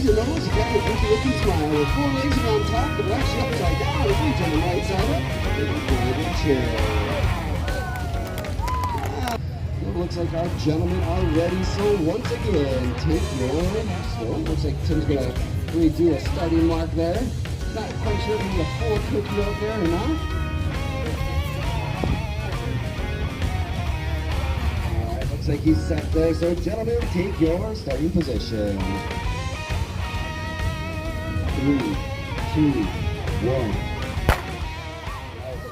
your nose, you got a goofy looking smile. With 4 legs around top, the left shift upside down. If you turn the right side up, you can find a chair. It looks like our gentlemen are ready, so once again, take your slow. Looks like Tim's gonna redo a starting mark there. Not quite sure if he's a full cookie out there or not. Alright, looks like he's set there, so gentlemen, take your starting position. 3, 2, 1.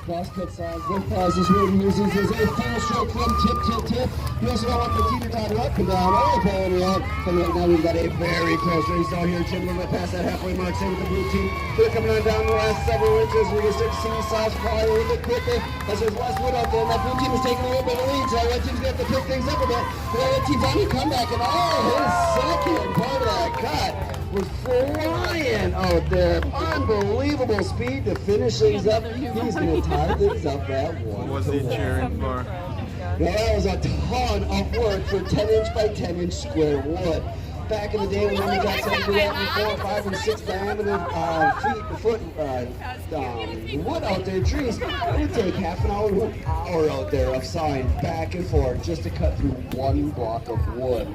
Cross-cut size, both pauses here uses is a full stroke from tip, tip, tip. You also don't want the teeter-totter up and down, all pulling around. But right now we've got a very close race out here. Tim, we're going to pass that halfway mark, same with the blue team. They're coming on down the last several inches. We're going to start to see sauce fly a little bit quicker as there's less wood out there. And that blue team is taking a little bit of lead, so that red team's going to have to pick things up a bit. The red team's on the comeback, and his second part of that cut was flying out there. Unbelievable speed to finish things up. He's going to tie things up at 1. What was he cheering for? Now that was a ton of work for 10-inch by 10-inch square wood. Back in the day when we got some of that 4, 5, and 6 diameter wood out there, trees, it would take half an hour to an hour out there of sawing back and forth just to cut through 1 block of wood.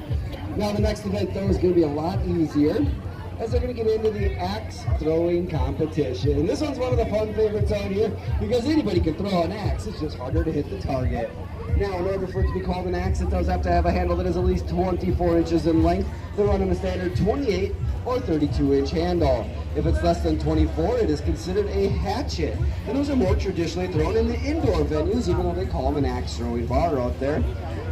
Now the next event though is going to be a lot easier, as they're going to get into the axe throwing competition. This one's one of the fun favorites out here because anybody can throw an axe, it's just harder to hit the target. Now, in order for it to be called an axe, it does have to have a handle that is at least 24 inches in length. They're running a standard 28 or 32-inch handle. If it's less than 24, it is considered a hatchet. And those are more traditionally thrown in the indoor venues, even though they call them an axe throwing bar out there.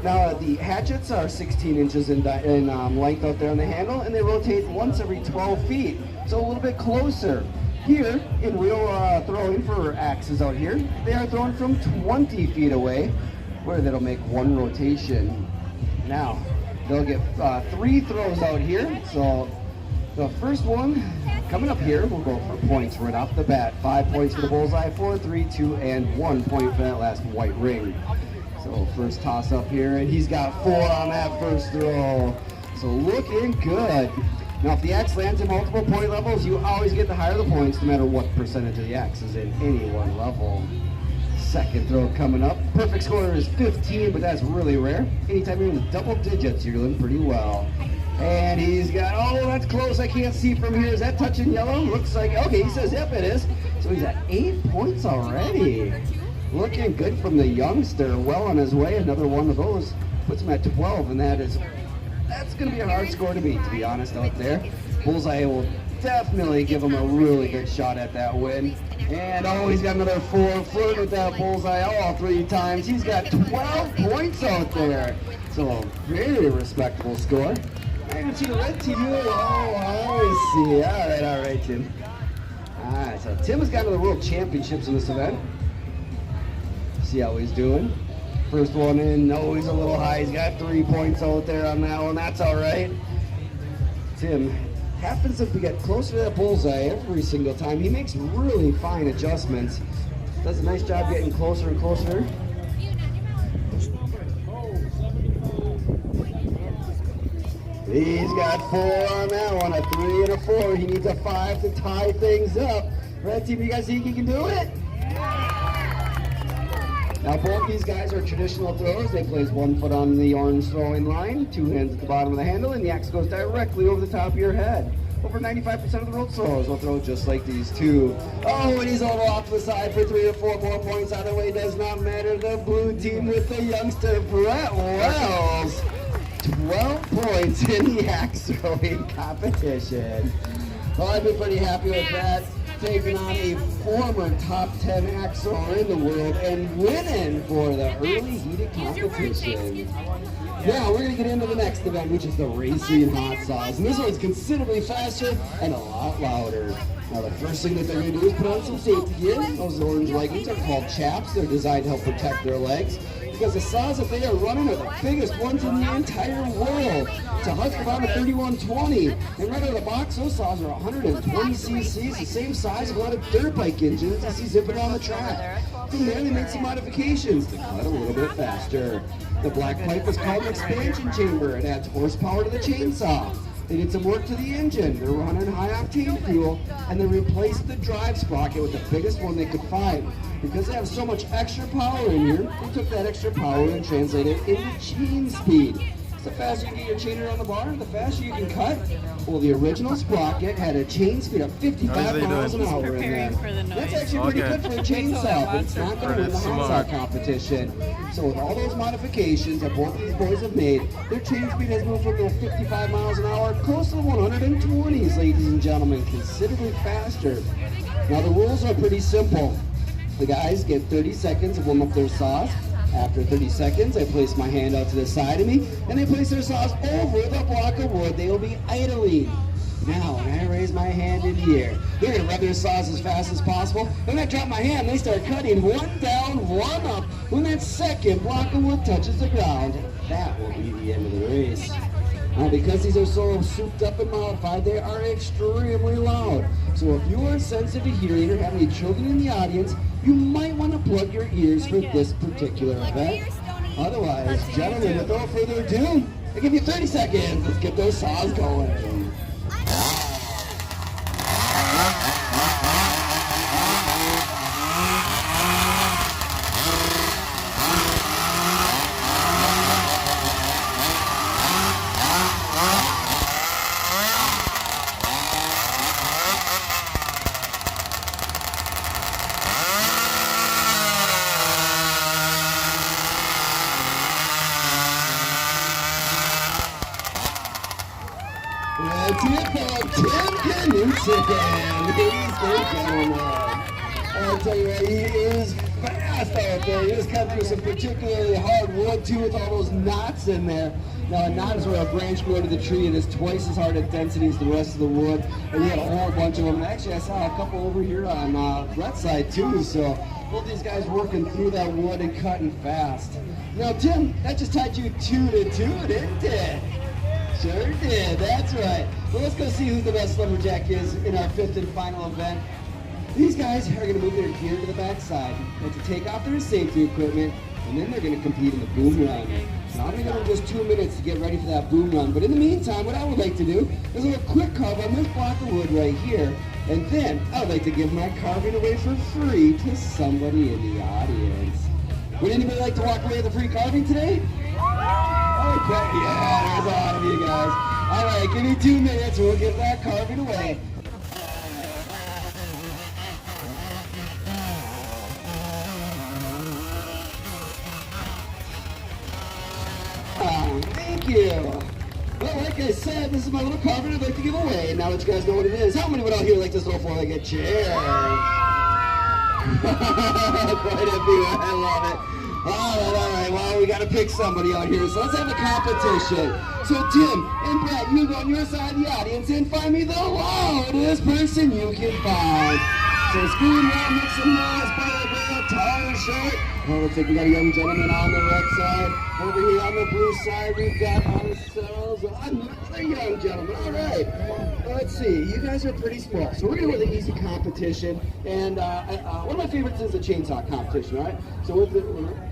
Now, the hatchets are 16 inches in length out there on the handle, and they rotate once every 12 feet, so a little bit closer. Here, in real throwing for axes out here, they are thrown from 20 feet away, where that'll make 1 rotation. Now, they'll get 3 throws out here, so the first one coming up here, we'll go for points right off the bat. 5 points for the bullseye, 4, 3, 2, and 1 point for that last white ring. So first toss up here, and he's got 4 on that first throw. So looking good. Now if the axe lands in multiple point levels, you always get the higher the points, no matter what percentage of the axe is in any one level. Second throw coming up. Perfect score is 15, but that's really rare. Anytime you're in the double digits, you're doing pretty well. And he's got, oh, that's close. I can't see from here. Is that touching yellow? Looks like, okay, he says, yep, it is. So he's at 8 points already. Looking good from the youngster. Well on his way. Another one of those puts him at 12, and that's going to be a hard score to beat, to be honest, out there. Bullseye will definitely give him a really good shot at that win. And oh, he's got another 4, flirt with that bullseye all 3 times. He's got 12 points out there. So very respectable score. I haven't seen a red team here. Oh, I see. All right, Tim. All right, so Tim has gotten to the World Championships in this event. See how he's doing. First one in, no, he's a little high. He's got 3 points out there on that one. That's all right. Tim happens to get closer to that bullseye every single time. He makes really fine adjustments. Does a nice job getting closer and closer. He's got 4 on that one, a 3 and a 4. He needs a 5 to tie things up. Red team, you guys think he can do it? Now both these guys are traditional throwers. They place 1 foot on the orange throwing line, 2 hands at the bottom of the handle, and the axe goes directly over the top of your head. Over 95% of the road throwers will throw just like these two. Oh, and he's over off to the side for 3 or 4 more points. Either way, does not matter. The blue team with the youngster, Brett Wells. 12 points in the axe throwing competition. Well, I've been pretty happy with that. Taking on a former top 10 axe thrower in the world and winning for the early heated competition. Now we're going to get into the next event, which is the racing hot sauce. And this one's considerably faster and a lot louder. Now the first thing that they're going to do is put on some safety gear. Those orange leggings are called chaps. They're designed to help protect their legs, because the saws that they are running are the biggest ones in the entire world. It's a Husqvarna 3120, and right out of the box, those saws are 120 cc's, the same size of a lot of dirt bike engines you see zipping on the track. From there, they made some modifications to cut a little bit faster. The black pipe is called an expansion chamber. It adds horsepower to the chainsaw. They did some work to the engine. They're running high-octane fuel, and they replaced the drive sprocket with the biggest one they could find. Because they have so much extra power in here, they took that extra power and translated it into chain speed. The faster you get your chain around the bar, the faster you can cut. Well, the original sprocket had a chain speed of 55 miles an hour in there. That's actually pretty good for a chainsaw, but it's not going to win the hot saw competition. So with all those modifications that both these boys have made, their chain speed has moved from 55 miles an hour close to the 120s, ladies and gentlemen, considerably faster. Now the rules are pretty simple. The guys get 30 seconds to warm up their saws. After 30 seconds, I place my hand out to the side of me, and they place their saws over the block of wood. They will be idling. Now, when I raise my hand in the air, they're going to rub their saws as fast as possible. When I drop my hand, they start cutting one down, one up. When that second block of wood touches the ground, that will be the end of the race. Now, because these are so souped up and modified, they are extremely loud. So if you are sensitive to hearing or have any children in the audience, you might want to plug your ears for this particular event. Otherwise, gentlemen, without further ado, I give you 30 seconds. Let's get those saws going. I'll tell you what, he is fast out there. He just cut through some particularly hard wood too with all those knots in there. Now a knot is where a branch grew to the tree and is twice as hard at density as the rest of the wood. And we had a whole bunch of them. And actually I saw a couple over here on Brett's side too. So both these guys working through that wood and cutting fast. Now Tim, that just tied you 2-2, didn't it? Sure did, that's right. Well, let's go see who the best lumberjack is in our fifth and final event. These guys are going to move their gear to the backside and to take off their safety equipment, and then they're going to compete in the boom run. Now, I'm going to give them just 2 minutes to get ready for that boom run, but in the meantime, what I would like to do is a little quick carve on this block of wood right here, and then I would like to give my carving away for free to somebody in the audience. Would anybody like to walk away with a free carving today? Okay, yeah, there's a lot of you guys. All right, give me 2 minutes and we'll give that carving away. Oh, thank you. Well, like I said, this is my little carving I'd like to give away. And now that you guys know what it is, how many would out here like this little four-legged chair? Quite a few, I love it. All right, well, we got to pick somebody out here, so let's have a competition. So Tim and Brett, you go on your side of the audience and find me the loudest person you can find. So scream loud, make some noise, by tall, short. Oh, looks like we got a young gentleman on the red side. Over here on the blue side, we've got ourselves another young gentleman. All right, let's see. You guys are pretty small, so we're going to go with an easy competition. And one of my favorites is the chainsaw competition, all right? So with the,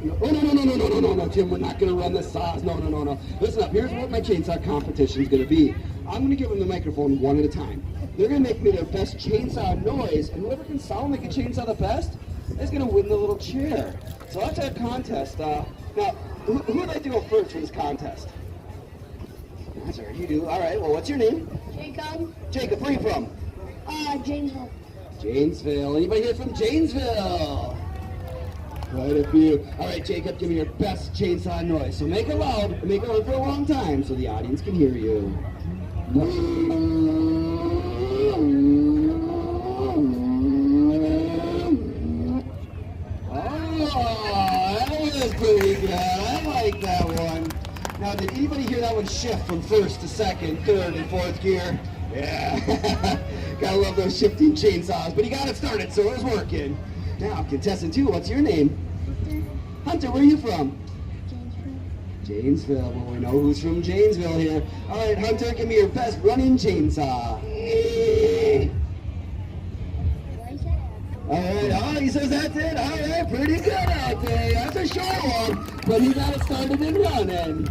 no, Tim, we're not going to run the saws. No. Listen up, here's what my chainsaw competition is going to be. I'm going to give them the microphone one at a time. They're going to make me their best chainsaw noise, and whoever can sound like a chainsaw the best is going to win the little chair. So that's our contest. Now, who would like to go first for this contest? That's right, you do. All right, well, what's your name? Jacob. Jacob, where are you from? Janesville. Janesville. Anybody here from Janesville? Quite a few. All right, Jacob, give me your best chainsaw noise. So make it loud and make it loud for a long time so the audience can hear you. Pretty good. I like that one. Now, did anybody hear that one shift from first to second, third, and fourth gear? Yeah. Gotta love those shifting chainsaws, but he got it started, so it was working. Now, contestant 2, what's your name? Hunter, where are you from? Janesville. Well, we know who's from Janesville here. All right, Hunter, give me your best running chainsaw. All right, oh, he says that's it. All right, pretty good out there. That's a short one, but he got it started and running.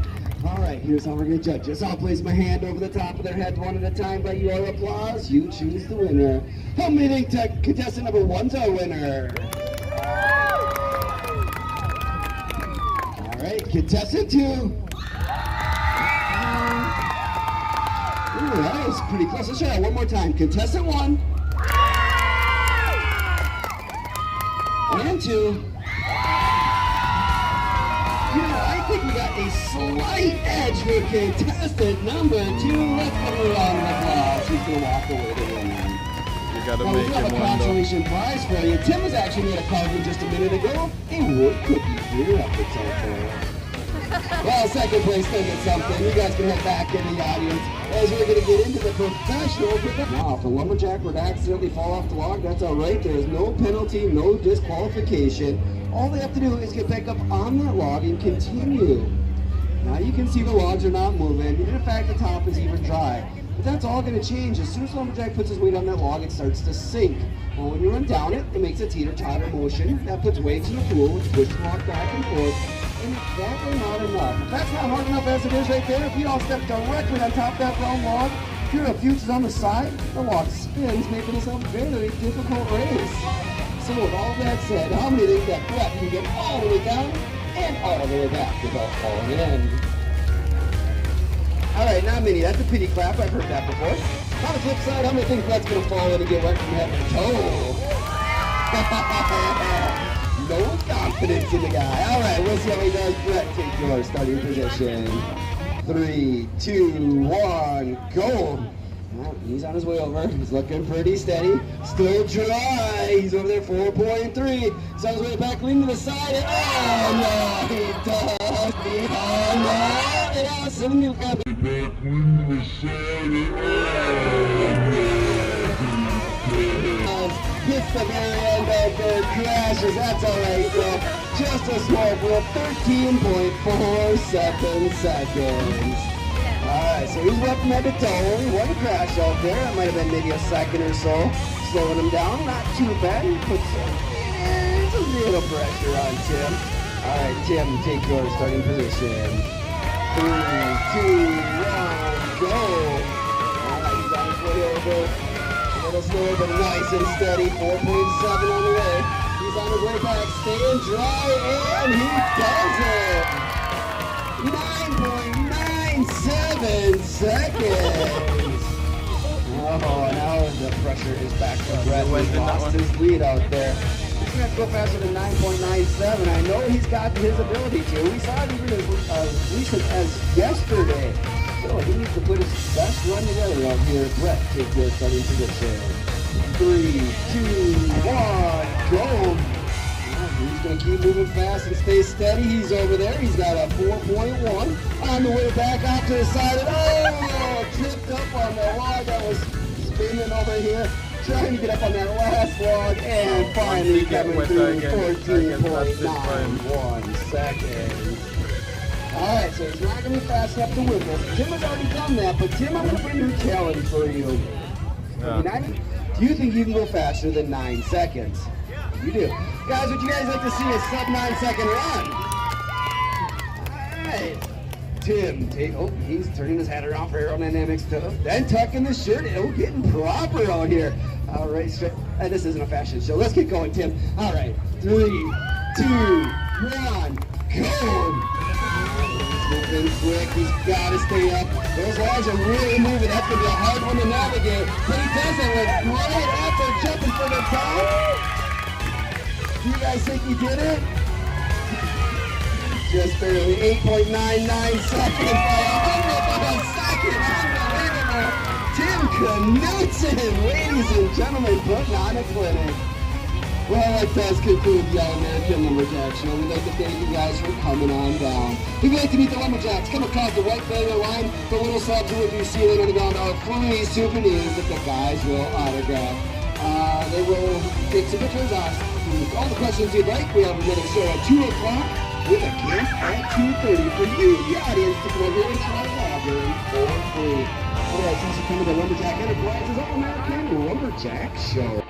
All right, here's how we're going to judge this. I'll place my hand over the top of their head one at a time. By your applause, you choose the winner. How many think contestant number one's our winner? All right, contestant two. Ooh, that was pretty close. Let's try that one more time. Contestant one. And two. You know, I think we got a slight edge for contestant number two. Let's give him a round of applause. He's going to walk away the winner. You gotta Well, make we him have a one though. consolation prize for you. Tim has actually made a carving just a minute ago. A wood cookie here up the top there. Well, second place still gets something. You guys can head back in the audience as we're going to get into the professional. Now, if the lumberjack were to accidentally fall off the log, that's all right. There is no penalty, no disqualification. All they have to do is get back up on that log and continue. Now you can see the logs are not moving, and in fact the top is even dry. But that's all going to change. As soon as the lumberjack puts his weight on that log, it starts to sink. Well, when you run down it, it makes a teeter-totter motion. That puts waves in the pool, which push the log back and forth. And if that were not enough, if that's not hard enough as it is right there, if you all step directly on top of that round log, if your future is on the side, the log spins, making this a very difficult race. So with all that said, how many think that Brett can get all the way down and all the way back without falling in? All right, now many. That's a pity clap. I've heard that before. On the flip side, how many think Brett's going to fall in and get wet from head to toe? No confidence in the guy. All right, we'll see how he does. Brett, take your starting position. 3, 2, 1, go. Well, he's on his way over. He's looking pretty steady. Still dry. He's over there, 4.3. He's on his way back, lean to the side. And oh, no, he does. Oh, no. And awesome. You got back, lean to the side. Hits the very end out there, crashes. That's all right, bro. Just a small blip, 13.47 seconds. Alright, so he's wet from head to toe. Only one crash out there. That might have been maybe a second or so. Slowing him down. Not too bad. He puts a little pressure on Tim. Alright, Tim, take your starting position. 3, 2, 1, go. Alright, he's on his way over. A little slower, but nice and steady. 4.7 on the way. He's on his way back. Staying dry, and he does it. 9.97 seconds. Oh, now the pressure is back to Brett. He lost his lead out there. He's going to go faster than 9.97. I know he's got his ability to. We saw it even as recent as yesterday. So he needs to put his best run together out here. Brett, take your starting position. 3, 2, 1, go. He's going to keep moving fast and stay steady. He's over there. He's got a 4.1 on the way back out to the side. Oh, tripped up on the log that was spinning over here. Trying to get up on that last log and finally coming through 14.91 seconds. Alright, so he's not going to be fast enough to win this. Tim has already done that, but Tim, I'm going to put a new challenge for you. Yeah. Do you think you can go faster than 9 seconds? You do. Guys, would you guys like to see a sub 9 second run? Alright. Tim, he's turning his hat around for aerodynamics stuff. Then tucking the shirt. Oh, getting proper out here. Alright, this isn't a fashion show. Let's get going, Tim. Alright. 3, 2, 1, go! Moving quick, he's got to stay up. Those logs are really moving. That's going to be a hard one to navigate. But he does it with great effort, jumping for the top. Do you guys think he did it? Just barely 8.99 seconds by a hundredth of a second. Unbelievable. Tim 𝕁𝕤𝕁𝕜, ladies and gentlemen, putting on a clinic. Well, that does conclude the All-American Lumberjack Show. We'd like to thank you guys for coming on down. If you'd like to meet the Lumberjacks, come across the white barrier line. The little subs will be seated on the ground are free souvenirs that the guys will autograph. They will take some pictures on all the questions you'd like. We have another show at 2 o'clock with a camp at 2:30 for you, the audience, to come over and try library for free. All right, thanks for coming to Lumberjack Enterprises All-American Lumberjack Show.